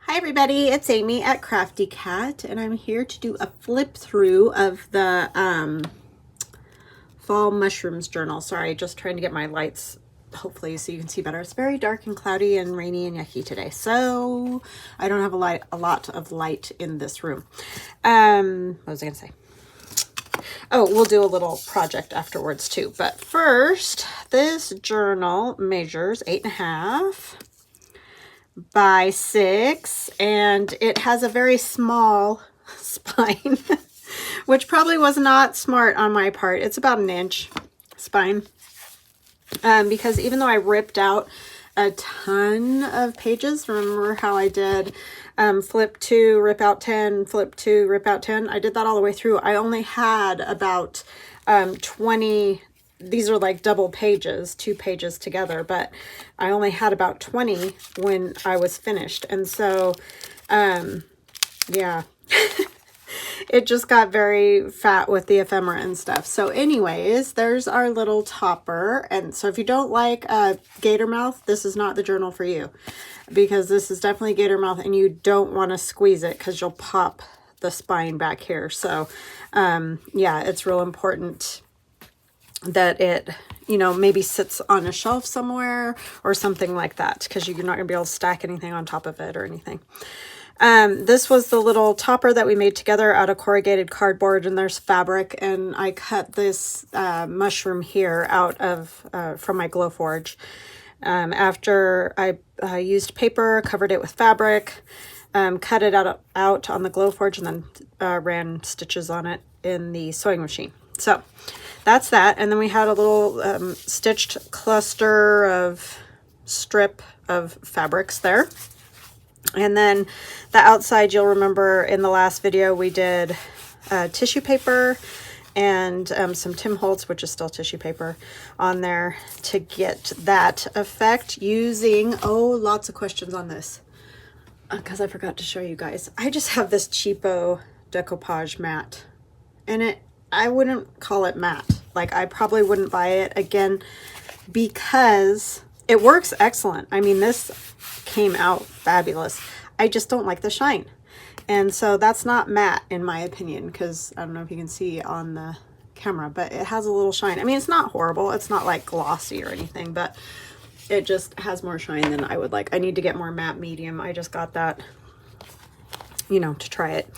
Hi everybody, it's Amy at Crafty Cat, and I'm here to do a flip through of the fall mushrooms journal. Sorry, just trying to get my lights hopefully so you can see better. It's very dark and cloudy and rainy and yucky today, so I don't have a lot of light in this room. What was I gonna say? Oh, we'll do a little project afterwards too, but first, this journal measures 8.5 by 6, and it has a very small spine, which probably was not smart on my part. It's about an inch spine, because even though I ripped out a ton of pages, remember how I did flip 2, rip out 10, flip 2, rip out 10? I did that all the way through. I only had about 20. These are like double pages, 2 pages together, but I only had about 20 when I was finished. And so, yeah, it just got very fat with the ephemera and stuff. So anyways, there's our little topper. And so if you don't like gator mouth, this is not the journal for you, because this is definitely gator mouth and you don't want to squeeze it because you'll pop the spine back here. So, yeah, it's real important that it, you know, maybe sits on a shelf somewhere or something like that, because you're not going to be able to stack anything on top of it or anything. This was the little topper that we made together out of corrugated cardboard, and there's fabric, and I cut this mushroom here out of from my Glowforge. After I used paper, covered it with fabric, cut it out on the Glowforge, and then ran stitches on it in the sewing machine. So that's that. And then we had a little stitched cluster of strip of fabrics there. And then the outside, you'll remember in the last video we did tissue paper and some Tim Holtz, which is still tissue paper, on there to get that effect using, lots of questions on this because I forgot to show you guys. I just have this cheapo decoupage mat, and I wouldn't call it matte. Like, I probably wouldn't buy it again because it works excellent. I mean, this came out fabulous. I just don't like the shine. And so that's not matte in my opinion, because I don't know if you can see on the camera, but it has a little shine. I mean, it's not horrible. It's not like glossy or anything, but it just has more shine than I would like. I need to get more matte medium. I just got that, you know, to try it.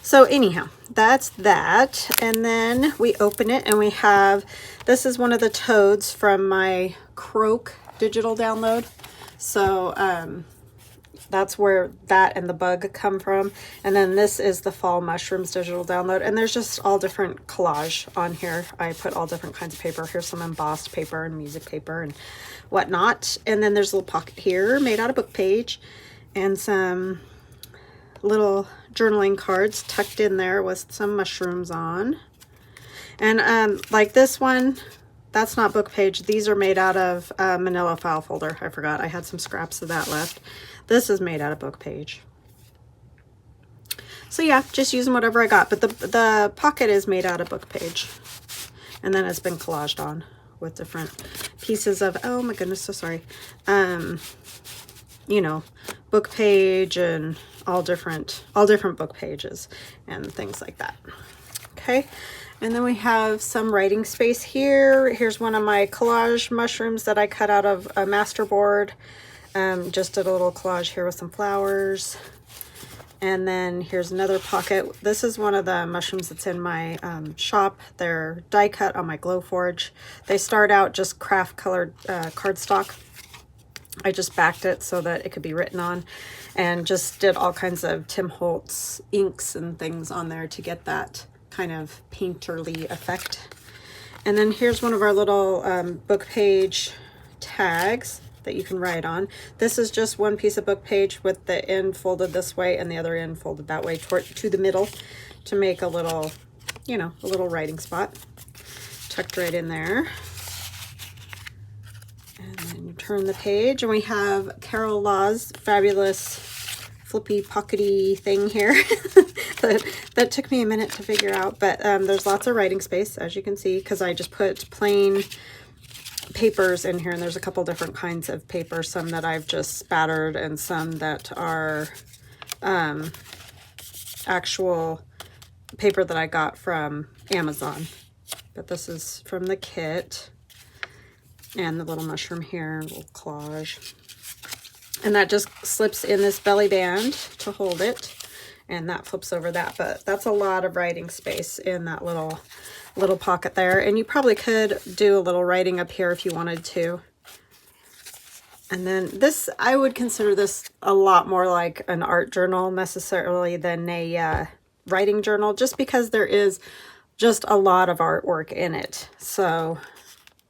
So anyhow, that's that. And then we open it and we have, this is one of the toads from my Croak digital download. So that's where that and the bug come from. And then this is the fall mushrooms digital download. And there's just all different collage on here. I put all different kinds of paper. Here's some embossed paper and music paper and whatnot. And then there's a little pocket here made out of book page and some little journaling cards tucked in there with some mushrooms on. And like this one, that's not book page. These are made out of manila file folder. I forgot I had some scraps of that left. This is made out of book page. So yeah, just using whatever I got, but the pocket is made out of book page, and then it's been collaged on with different pieces of, oh my goodness, so sorry, you know, book page and all different book pages and things like that. Okay, and then we have some writing space here. Here's one of my collage mushrooms that I cut out of a masterboard. Just did a little collage here with some flowers. And then here's another pocket. This is one of the mushrooms that's in my shop. They're die cut on my Glowforge. They start out just craft colored cardstock. I just backed it so that it could be written on, and just did all kinds of Tim Holtz inks and things on there to get that kind of painterly effect. And then here's one of our little book page tags that you can write on. This is just one piece of book page with the end folded this way and the other end folded that way to the middle to make a little, you know, a little writing spot tucked right in there. And then you turn the page and we have Carol Law's fabulous flippy pockety thing here that took me a minute to figure out, but there's lots of writing space, as you can see, because I just put plain papers in here, and there's a couple different kinds of paper, some that I've just spattered and some that are actual paper that I got from Amazon. But this is from the kit. And the little mushroom here, little collage. And that just slips in this belly band to hold it. And that flips over that. But that's a lot of writing space in that little pocket there. And you probably could do a little writing up here if you wanted to. And then this, I would consider this a lot more like an art journal necessarily than a writing journal, just because there is just a lot of artwork in it. So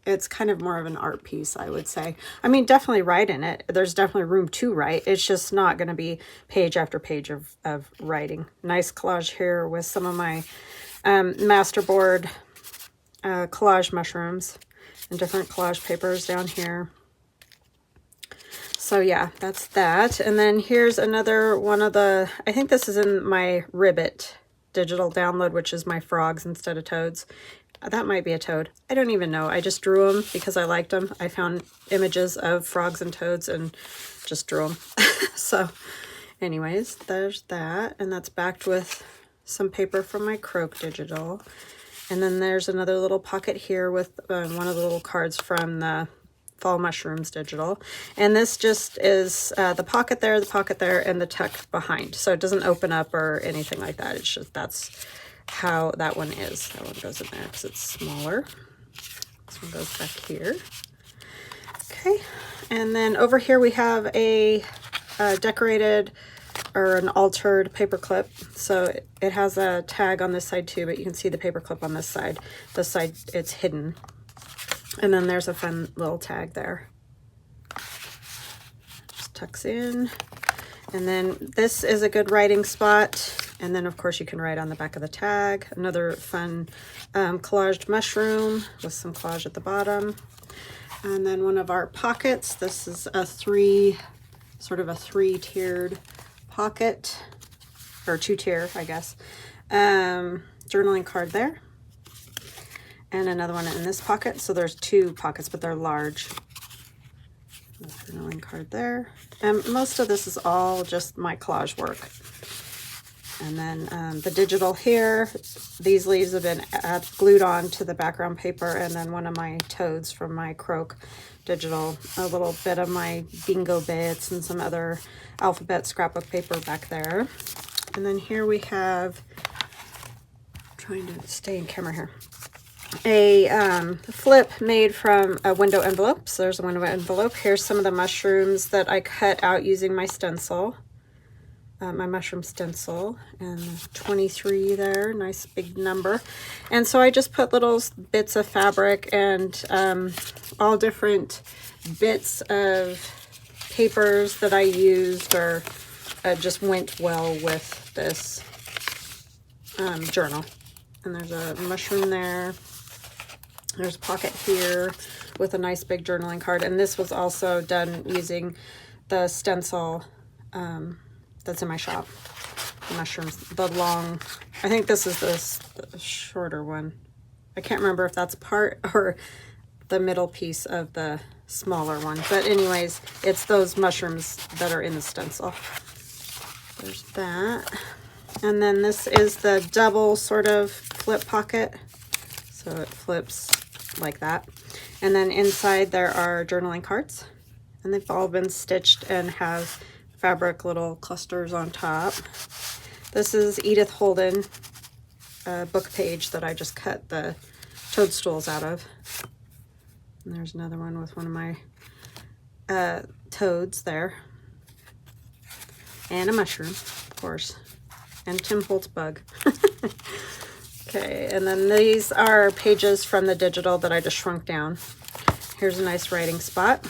it's kind of more of an art piece, I would say. I mean, definitely write in it. There's definitely room to write. It's just not going to be page after page of writing. Nice collage here with some of my masterboard collage mushrooms and different collage papers down here. So yeah, that's that. And then here's another one of the, I think this is in my Ribbit digital download, which is my frogs instead of toads. That might be a toad. I don't even know. I just drew them because I liked them. I found images of frogs and toads and just drew them. So anyways, there's that. And that's backed with some paper from my Croak digital. And then there's another little pocket here with one of the little cards from the Fall Mushrooms digital. And this just is the pocket there, and the tuck behind. So it doesn't open up or anything like that. It's just, that's how that one is. That one goes in there because it's smaller. This one goes back here. Okay. And then over here we have a decorated or an altered paper clip. So it has a tag on this side too, but you can see the paper clip on this side. This side, it's hidden. And then there's a fun little tag there. Just tucks in. And then this is a good writing spot. And then of course you can write on the back of the tag. Another fun collaged mushroom with some collage at the bottom. And then one of our pockets. This is a sort of a three-tiered pocket, or two-tier, I guess. Journaling card there. And another one in this pocket. So there's two pockets, but they're large. Journaling card there. And most of this is all just my collage work. And then the digital here, these leaves have been glued on to the background paper. And then one of my toads from my Croak digital, a little bit of my bingo bits and some other alphabet scrapbook paper back there. And then here we have, I'm trying to stay in camera here, a flip made from a window envelope. So there's a window envelope. Here's some of the mushrooms that I cut out using my stencil, my mushroom stencil, and 23 there, nice big number. And so I just put little bits of fabric and all different bits of papers that I used or just went well with this journal. And there's a mushroom there. There's a pocket here with a nice big journaling card. And this was also done using the stencil that's in my shop. The mushrooms, the long, I think this is the shorter one. I can't remember if that's part or the middle piece of the smaller one. But anyways, it's those mushrooms that are in the stencil. There's that. And then this is the double sort of flip pocket. So it flips like that. And then inside there are journaling cards. And they've all been stitched and have fabric little clusters on top. This is Edith Holden book page that I just cut the toadstools out of. And there's another one with one of my toads there. And a mushroom, of course. And Tim Holtz bug. Okay, and then these are pages from the digital that I just shrunk down. Here's a nice writing spot.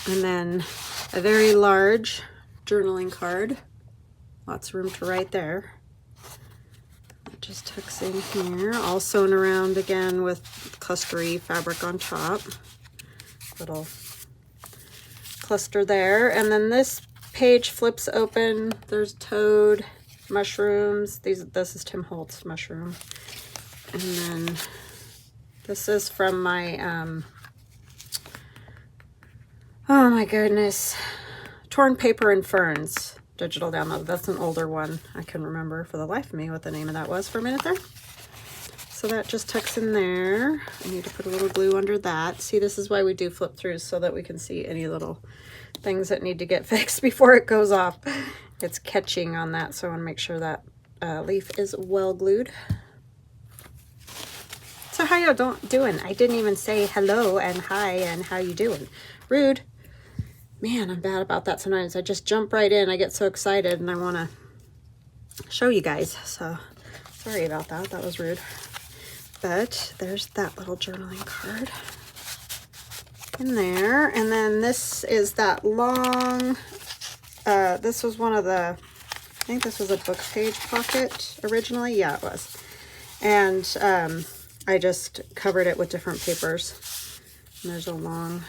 And then a very large journaling card. Lots of room to write there. It just tucks in here. All sewn around again with clustery fabric on top. Little cluster there. And then this page flips open. There's toad, mushrooms. This is Tim Holtz mushroom. And then this is from my oh my goodness, Torn Paper and Ferns digital download. That's an older one. I couldn't remember for the life of me what the name of that was for a minute there. So that just tucks in there. I need to put a little glue under that. See, this is why we do flip throughs, so that we can see any little things that need to get fixed before it goes off. It's catching on that, so I want to make sure that leaf is well glued. So how y'all doing? I didn't even say hello and hi and how you doing. Rude. Man, I'm bad about that sometimes. I just jump right in. I get so excited and I want to show you guys. So sorry about that. That was rude. But there's that little journaling card in there. And then this is that long, this was one of the, I think this was a book page pocket originally. Yeah, it was. And I just covered it with different papers. And there's a long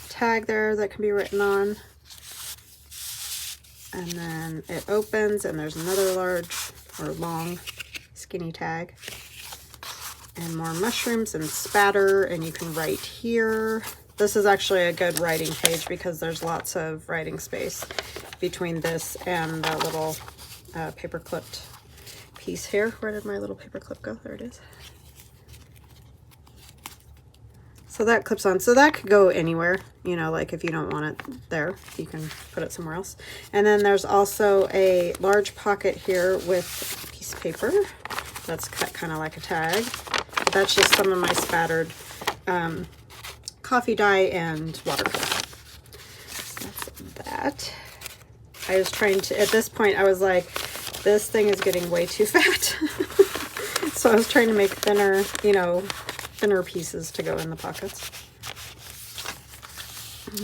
tag there that can be written on. And then it opens and there's another large or long skinny tag. And more mushrooms and spatter, and you can write here. This is actually a good writing page because there's lots of writing space between this and the little paper clipped piece here. Where did my little paper clip go? There it is. So that clips on. So that could go anywhere, you know, like if you don't want it there, you can put it somewhere else. And then there's also a large pocket here with a piece of paper that's cut kind of like a tag. But that's just some of my spattered coffee dye and watercolor. So that's that. I was trying to, at this point, I was like, this thing is getting way too fat. So I was trying to make thinner, you know, thinner pieces to go in the pockets.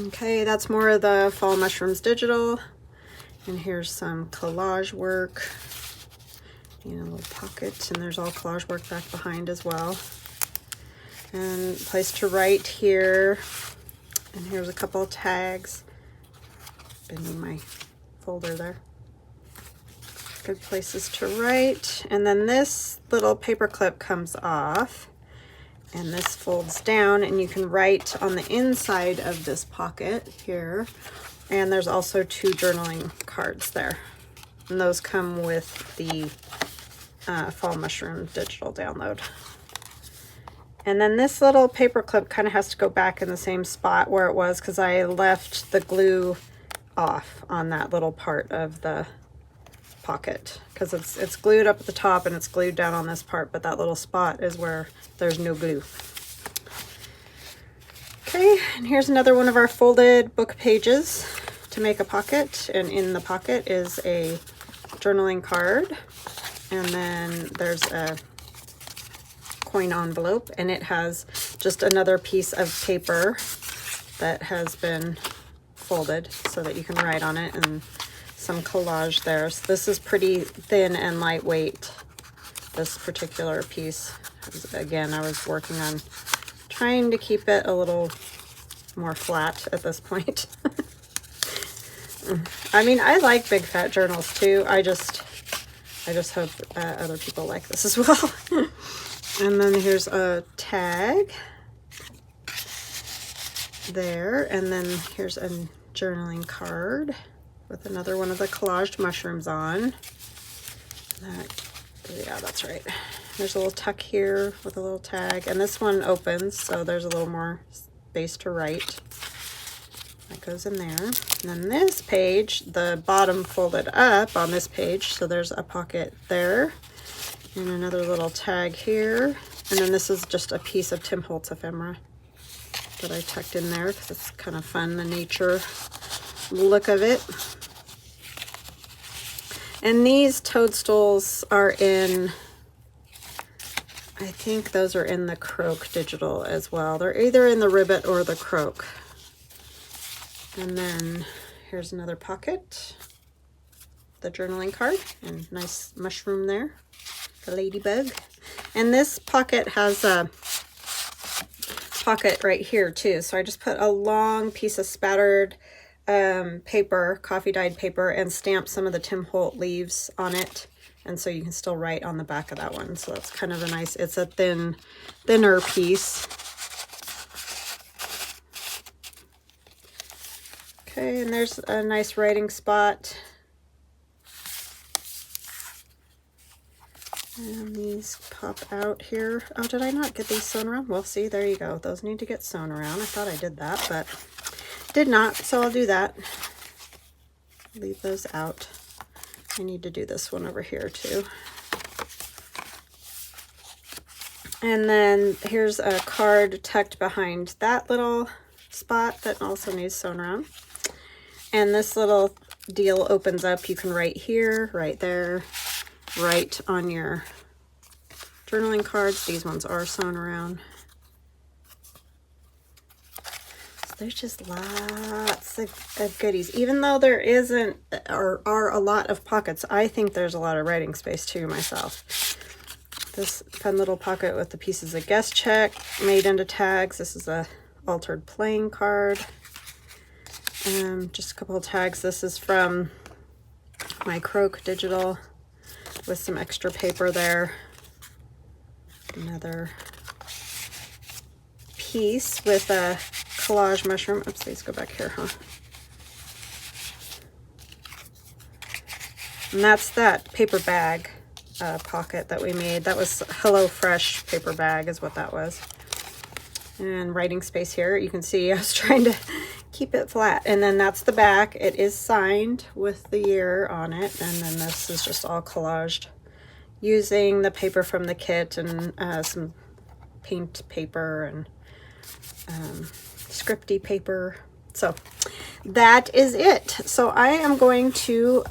Okay, that's more of the Fall Mushrooms Digital. And here's some collage work. You know, a little pocket, and there's all collage work back behind as well. And place to write here. And here's a couple of tags. Bending my folder there. Good places to write. And then this little paper clip comes off. And this folds down, and you can write on the inside of this pocket here. And there's also 2 journaling cards there. And those come with the Fall Mushroom Digital download. And then this little paper clip kind of has to go back in the same spot where it was because I left the glue off on that little part of the pocket because it's glued up at the top and it's glued down on this part, but that little spot is where there's no glue. Okay, and here's another one of our folded book pages to make a pocket, and in the pocket is a journaling card, and then there's a coin envelope, and it has just another piece of paper that has been folded so that you can write on it, and some collage there. So this is pretty thin and lightweight, this particular piece. Again, I was working on trying to keep it a little more flat at this point. I mean, I like big fat journals too. I just hope other people like this as well. And then here's a tag there, and then here's a journaling card with another one of the collaged mushrooms on. Yeah, that's right. There's a little tuck here with a little tag, and this one opens, so there's a little more space to write. That goes in there. And then this page, the bottom folded up on this page, so there's a pocket there, and another little tag here. And then this is just a piece of Tim Holtz ephemera that I tucked in there because it's kind of fun, the nature look of it. And these toadstools are in, I think those are in the Croak Digital as well. They're either in the Ribbit or the Croak. And then here's another pocket, the journaling card, and nice mushroom there, the ladybug. And this pocket has a pocket right here too. So I just put a long piece of spattered paper, coffee dyed paper, and stamp some of the Tim Holt leaves on it, and so you can still write on the back of that one. So that's kind of a nice, it's a thinner piece. Okay, and there's a nice writing spot And these pop out here. Oh, did I not get these sewn around? Well, see, there you go. Those need to get sewn around. I thought I did that, but did not, so I'll do that. Leave those out. I need to do this one over here too. And then here's a card tucked behind that little spot that also needs sewn around. And this little deal opens up. You can write here, right there, right on your journaling cards. These ones are sewn around. So there's just lots of goodies. Even though there isn't or are a lot of pockets, I think there's a lot of writing space too myself. This fun little pocket with the pieces of guest check made into tags. This is a altered playing card. Just a couple of tags. This is from my Croak Digital with some extra paper there. Another piece with a collage mushroom. Oops, these go back here, huh? And that's that paper bag pocket that we made. That was Hello Fresh paper bag is what that was. And writing space here. You can see I was trying to keep it flat. And then that's the back. It is signed with the year on it. And then this is just all collaged using the paper from the kit and some paint paper and scripty paper. So that is it. So I am going to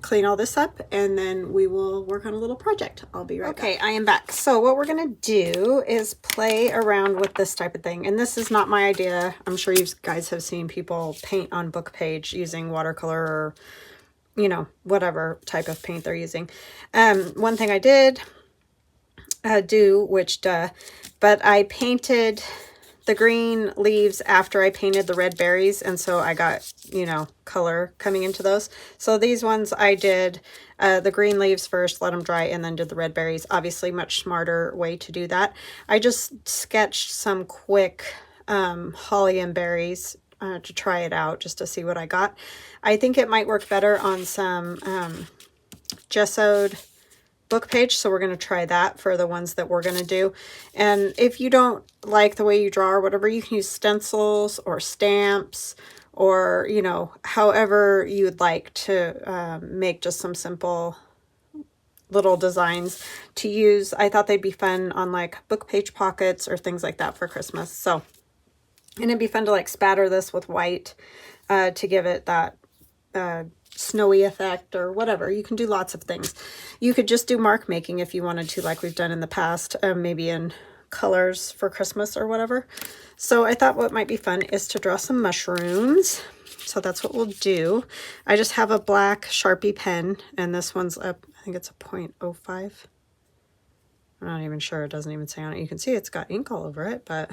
clean all this up and then we will work on a little project. I'll be right back. Okay, I am back. So what we're going to do is play around with this type of thing. And this is not my idea. I'm sure you guys have seen people paint on book page using watercolor or, you know, whatever type of paint they're using. One thing I did do, but I painted the green leaves after I painted the red berries, and so I got, you know, color coming into those. So these ones I did the green leaves first, let them dry, and then did the red berries. Obviously much smarter way to do that. I just sketched some quick holly and berries to try it out, just to see what I got. I think it might work better on some gessoed book page, so we're going to try that for the ones that we're going to do. And if you don't like the way you draw or whatever, you can use stencils or stamps or, you know, however you would like to make just some simple little designs to use. I thought they'd be fun on like book page pockets or things like that for Christmas. So, and it'd be fun to like spatter this with white to give it that snowy effect or whatever. You can do lots of things. You could just do mark making if you wanted to, like we've done in the past, maybe in colors for Christmas or whatever. So I thought what might be fun is to draw some mushrooms. So that's what we'll do. I just have a black Sharpie pen, and this one's up, I think it's a 0.05. I'm not even sure. It doesn't even say on it. You can see it's got ink all over it, but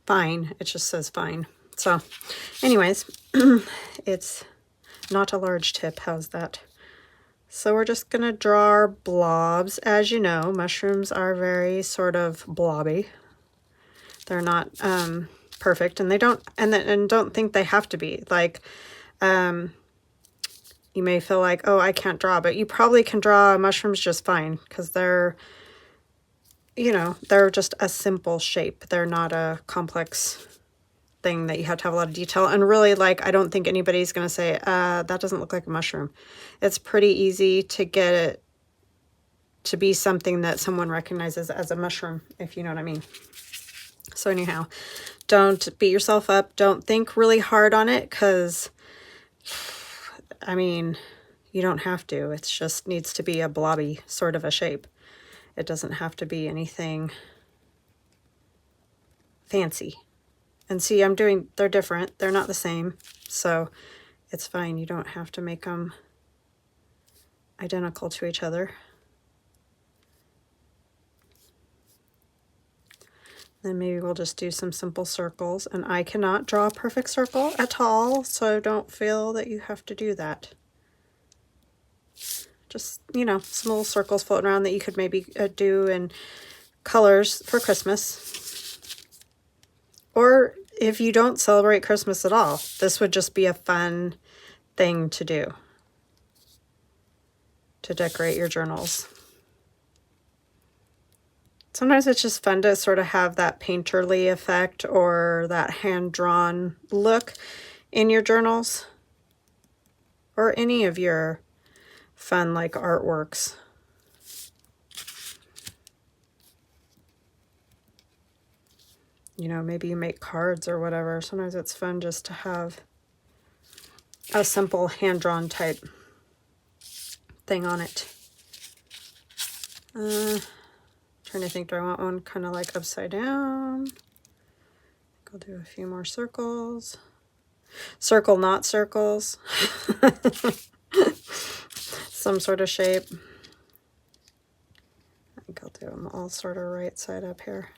fine. It just says fine. So anyways, it's not a large tip. How's that? So we're just going to draw our blobs. As you know, mushrooms are very sort of blobby. They're not perfect, and they don't and don't think they have to be. Like you may feel like, oh, I can't draw, but you probably can draw mushrooms just fine because they're, you know, they're just a simple shape. They're not a complex thing that you have to have a lot of detail. And really, like, I don't think anybody's going to say, that doesn't look like a mushroom. It's pretty easy to get it to be something that someone recognizes as a mushroom, if you know what I mean. So anyhow, don't beat yourself up. Don't think really hard on it because, I mean, you don't have to. It just needs to be a blobby sort of a shape. It doesn't have to be anything fancy. And see, they're different. They're not the same. So it's fine. You don't have to make them identical to each other. Then maybe we'll just do some simple circles. And I cannot draw a perfect circle at all, so don't feel that you have to do that. Just, you know, some little circles floating around that you could maybe do in colors for Christmas. Or if you don't celebrate Christmas at all, this would just be a fun thing to do to decorate your journals. Sometimes it's just fun to sort of have that painterly effect or that hand-drawn look in your journals or any of your fun like artworks. You know, maybe you make cards or whatever. Sometimes it's fun just to have a simple hand-drawn type thing on it. Trying to think, do I want one kind of like upside down? I'll do a few more circles. Circle, not circles. Some sort of shape. I think I'll do them all sort of right side up here.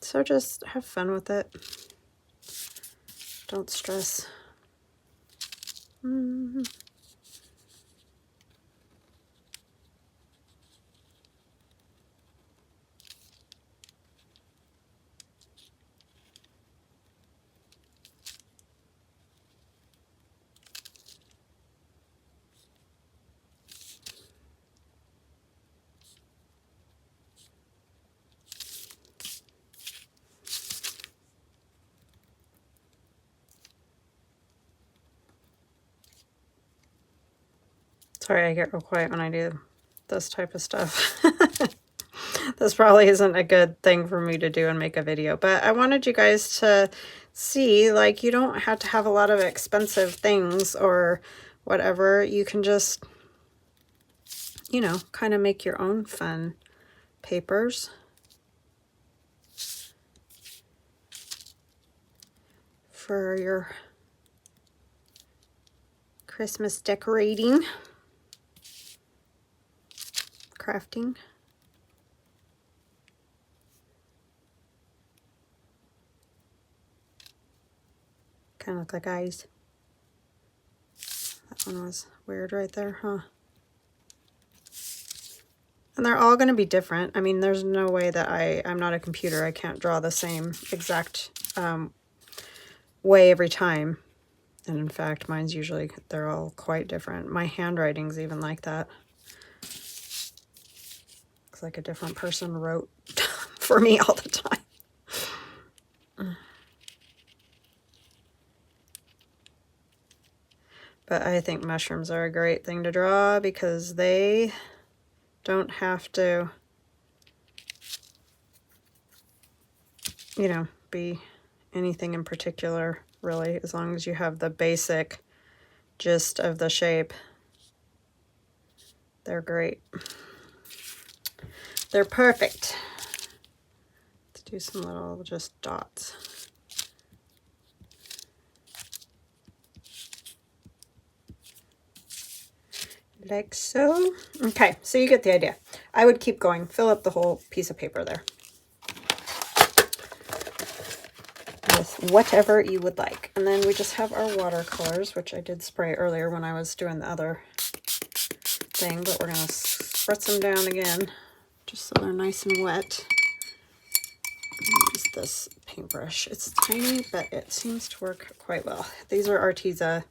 So just have fun with it. Don't stress. Sorry, I get real quiet when I do this type of stuff. This probably isn't a good thing for me to do and make a video, but I wanted you guys to see, like, you don't have to have a lot of expensive things or whatever. You can just, you know, kind of make your own fun papers. For your Christmas decorating, crafting. Kind of look like eyes. That one was weird right there, huh? And they're all going to be different. I mean, there's no way that I'm not a computer. I can't draw the same exact way every time. And in fact, mine's usually, they're all quite different. My handwriting's even like that. Looks like a different person wrote for me all the time. But I think mushrooms are a great thing to draw because they don't have to, you know, be anything in particular, really, as long as you have the basic gist of the shape. They're great. They're perfect. Let's do some little just dots. Like so. Okay, so you get the idea. I would keep going. Fill up the whole piece of paper there with whatever you would like. And then we just have our watercolors, which I did spray earlier when I was doing the other thing, but we're going to spritz them down again just so they're nice and wet. Use this paintbrush. It's tiny, but it seems to work quite well. These are Arteza.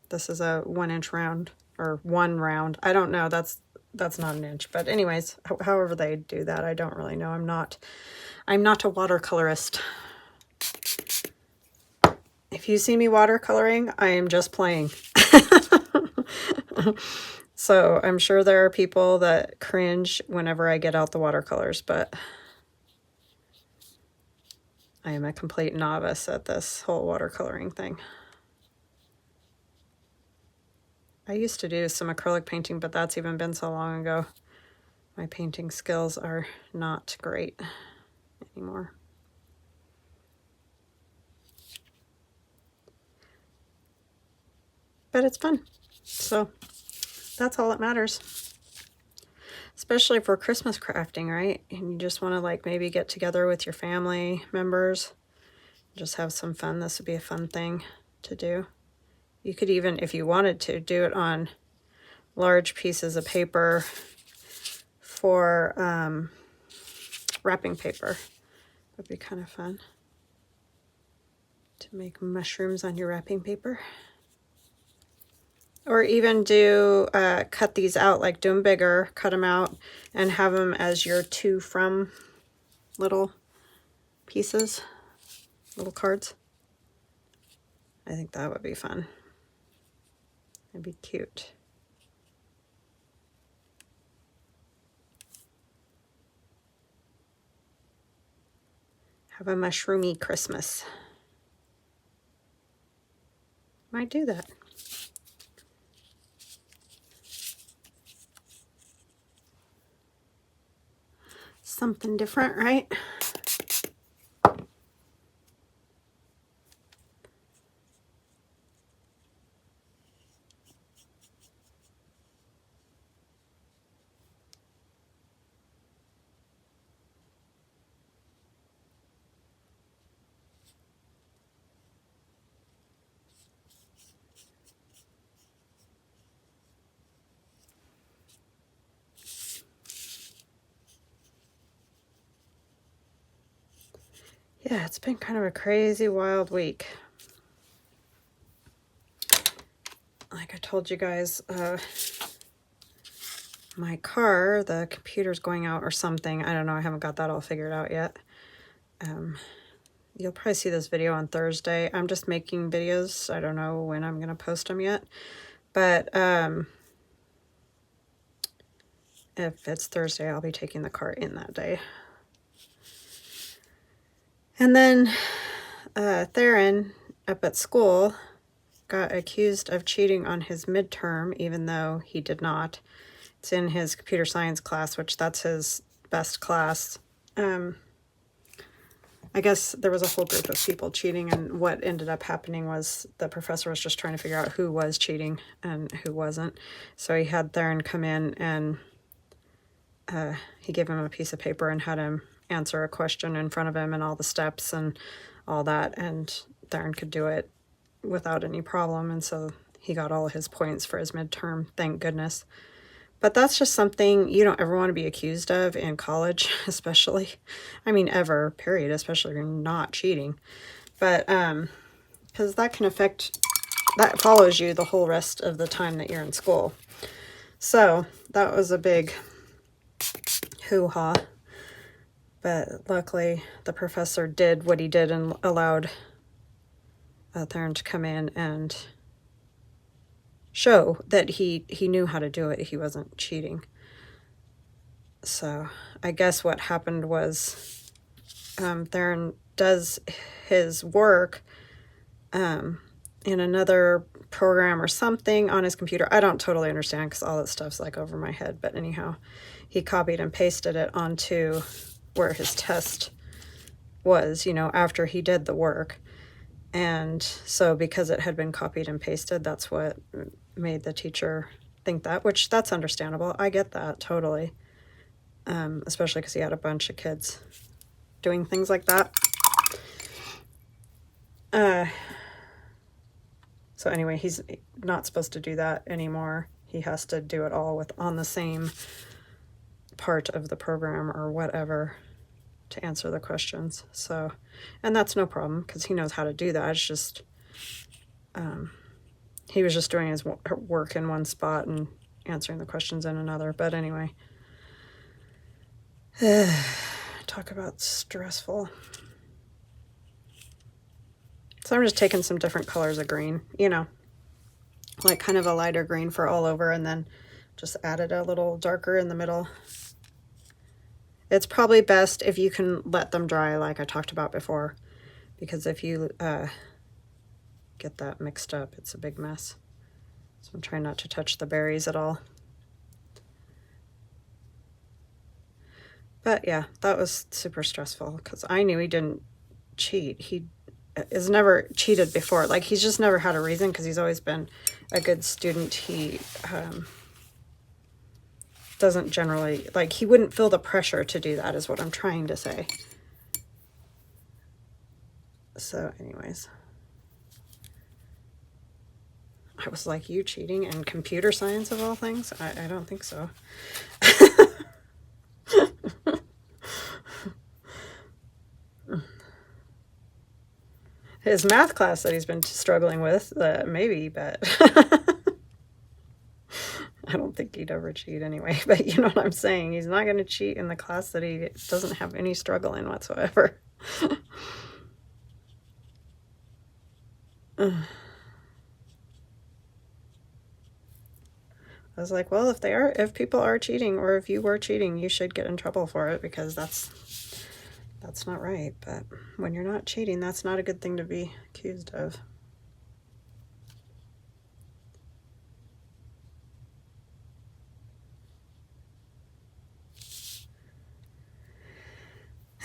This is a 1 inch round, or 1 round. I don't know. That's not an inch. But anyways, however they do that, I don't really know. I'm not a watercolorist. If you see me watercoloring, I am just playing. So I'm sure there are people that cringe whenever I get out the watercolors, but I am a complete novice at this whole watercoloring thing. I used to do some acrylic painting, but that's even been so long ago. My painting skills are not great anymore. But it's fun. So that's all that matters. Especially for Christmas crafting, right? And you just want to like maybe get together with your family members, just have some fun. This would be a fun thing to do. You could even, if you wanted to, do it on large pieces of paper for wrapping paper. Would be kind of fun to make mushrooms on your wrapping paper. Or even do, cut these out, like do them bigger, cut them out, and have them as your to from little pieces, little cards. I think that would be fun. It'd be cute. Have a mushroomy Christmas. Might do that. Something different, right? Yeah, it's been kind of a crazy, wild week. Like I told you guys, my car, the computer's going out or something. I don't know. I haven't got that all figured out yet. You'll probably see this video on Thursday. I'm just making videos. I don't know when I'm going to post them yet. But if it's Thursday, I'll be taking the car in that day. And then Theron up at school got accused of cheating on his midterm, even though he did not. It's in his computer science class, which that's his best class. I guess there was a whole group of people cheating, and what ended up happening was the professor was just trying to figure out who was cheating and who wasn't. So he had Theron come in, and he gave him a piece of paper and had him answer a question in front of him and all the steps and all that, and Theron could do it without any problem, and so he got all his points for his midterm, thank goodness. But that's just something you don't ever want to be accused of in college, especially. I mean, ever, period, especially if you're not cheating. But, because that can affect, that follows you the whole rest of the time that you're in school. So, that was a big hoo-ha. But luckily, the professor did what he did and allowed Theron to come in and show that he knew how to do it. He wasn't cheating. So I guess what happened was Theron does his work in another program or something on his computer. I don't totally understand because all that stuff's like over my head. But anyhow, he copied and pasted it onto where his test was, you know, after he did the work. And so because it had been copied and pasted, that's what made the teacher think that, which that's understandable. I get that totally. Especially because he had a bunch of kids doing things like that. So anyway, he's not supposed to do that anymore. He has to do it all on the same part of the program or whatever to answer the questions. So, and that's no problem because he knows how to do that. It's just, he was just doing his work in one spot and answering the questions in another. But anyway, talk about stressful. So I'm just taking some different colors of green, you know, like kind of a lighter green for all over, and then just added a little darker in the middle. It's probably best if you can let them dry like I talked about before, because if you get that mixed up, it's a big mess. So I'm trying not to touch the berries at all. But yeah, that was super stressful because I knew he didn't cheat. He has never cheated before. Like, he's just never had a reason because he's always been a good student. He doesn't generally, like, he wouldn't feel the pressure to do that is what I'm trying to say. So anyways, I was like, you cheating in computer science of all things? I don't think so. His math class that he's been struggling with, maybe, but I don't think he'd ever cheat anyway. But you know what I'm saying? He's not going to cheat in the class that he doesn't have any struggle in whatsoever. I was like, well, if people are cheating, or if you were cheating, you should get in trouble for it, because that's not right. But when you're not cheating, that's not a good thing to be accused of.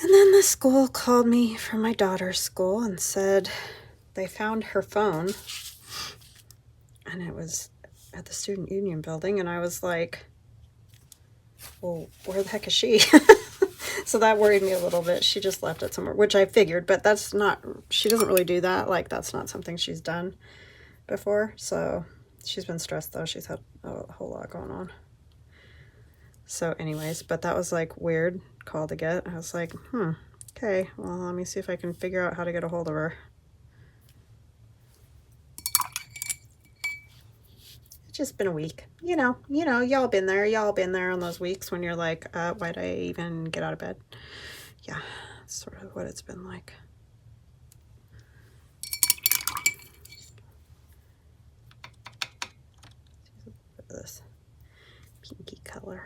And then the school called me from my daughter's school and said they found her phone, and it was at the Student Union building. And I was like, well, where the heck is she? So that worried me a little bit. She just left it somewhere, which I figured, but that's not, she doesn't really do that. Like, that's not something she's done before. So she's been stressed though. She's had a whole lot going on. So anyways, but that was like weird call to get. I was like, okay, well, let me see if I can figure out how to get a hold of her. It's just been a week. You know, y'all been there on those weeks when you're like, why'd I even get out of bed? Yeah, that's sort of what it's been like. Look at this pinky color.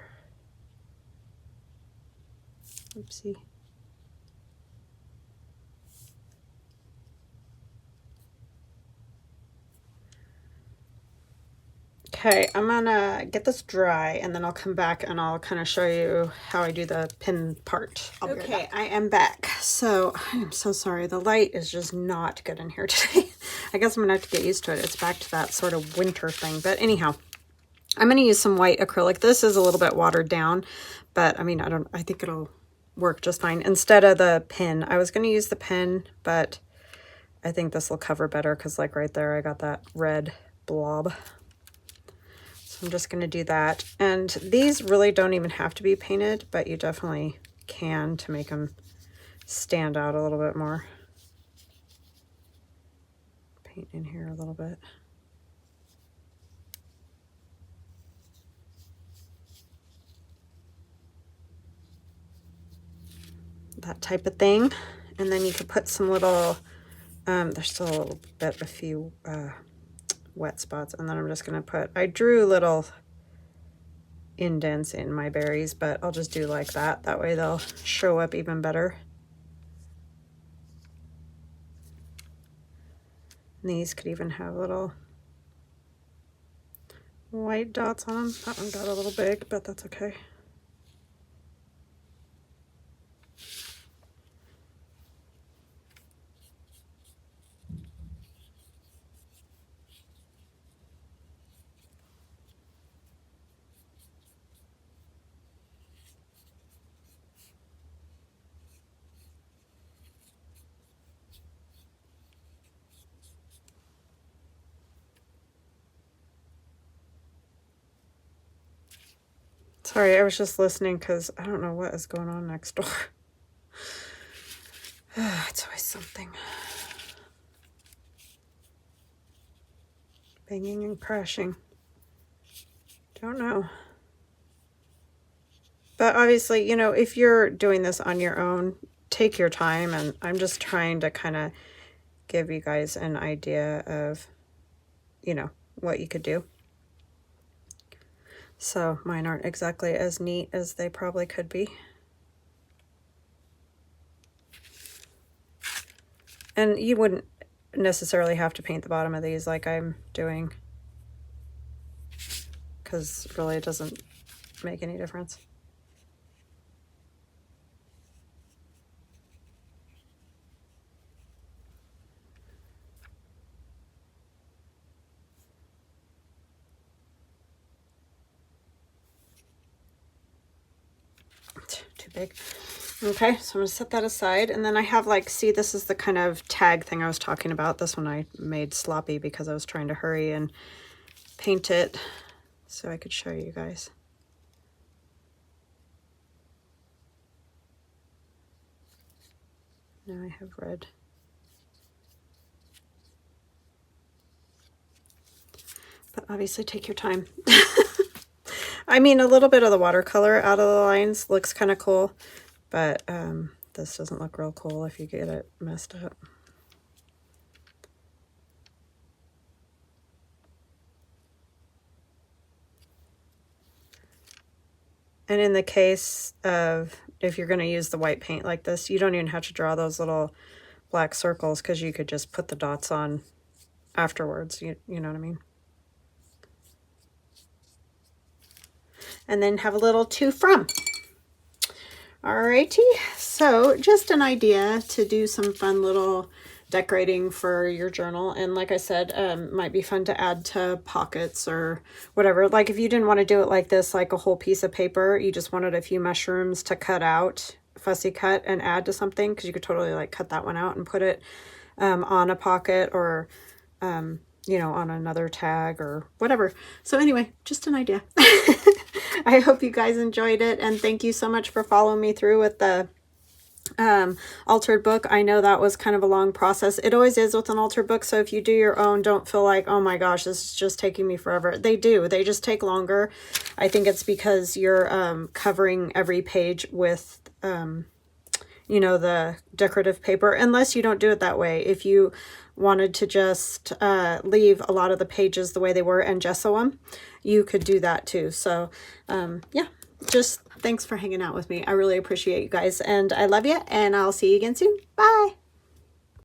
Oopsie. Okay, I'm gonna get this dry, and then I'll come back and I'll kind of show you how I do the pin part. Okay, I am back. So I am so sorry. The light is just not good in here today. I guess I'm gonna have to get used to it. It's back to that sort of winter thing. But anyhow, I'm gonna use some white acrylic. This is a little bit watered down, but I mean, I think it'll work just fine. Instead of the pin, I was gonna use the pen, but I think this will cover better, because like right there, I got that red blob. So I'm just going to do that. And these really don't even have to be painted, but you definitely can to make them stand out a little bit more. Paint in here a little bit. That type of thing. And then you could put some little, there's still a little bit, a few wet spots. And then I'm just going to put, I drew little indents in my berries, but I'll just do like that. That way they'll show up even better. And these could even have little white dots on them. That one got a little big, but that's okay. Sorry, I was just listening because I don't know what is going on next door. It's always something. Banging and crashing. Don't know. But obviously, you know, if you're doing this on your own, take your time. And I'm just trying to kind of give you guys an idea of, you know, what you could do. So mine aren't exactly as neat as they probably could be. And you wouldn't necessarily have to paint the bottom of these like I'm doing, because really it doesn't make any difference. Too big. Okay, so I'm going to set that aside. And then I have like, see, this is the kind of tag thing I was talking about. This one I made sloppy because I was trying to hurry and paint it so I could show you guys. Now I have red. But obviously take your time. I mean, a little bit of the watercolor out of the lines looks kind of cool, but this doesn't look real cool if you get it messed up. And in the case of if you're going to use the white paint like this, you don't even have to draw those little black circles because you could just put the dots on afterwards. You know what I mean? And then have a little to from. Alrighty, so just an idea to do some fun little decorating for your journal. And like I said, might be fun to add to pockets or whatever. Like if you didn't want to do it like this, like a whole piece of paper, you just wanted a few mushrooms to cut out, fussy cut, and add to something, because you could totally like cut that one out and put it on a pocket or you know, on another tag or whatever. So anyway, just an idea. I hope you guys enjoyed it, and thank you so much for following me through with the altered book. I know that was kind of a long process. It always is with an altered book, so if you do your own, don't feel like, oh my gosh, this is just taking me forever. They do. They just take longer. I think it's because you're covering every page with you know, the decorative paper, unless you don't do it that way. If you wanted to just leave a lot of the pages the way they were and gesso them, you could do that too. So yeah, just thanks for hanging out with me. I really appreciate you guys, and I love you, and I'll see you again soon. Bye.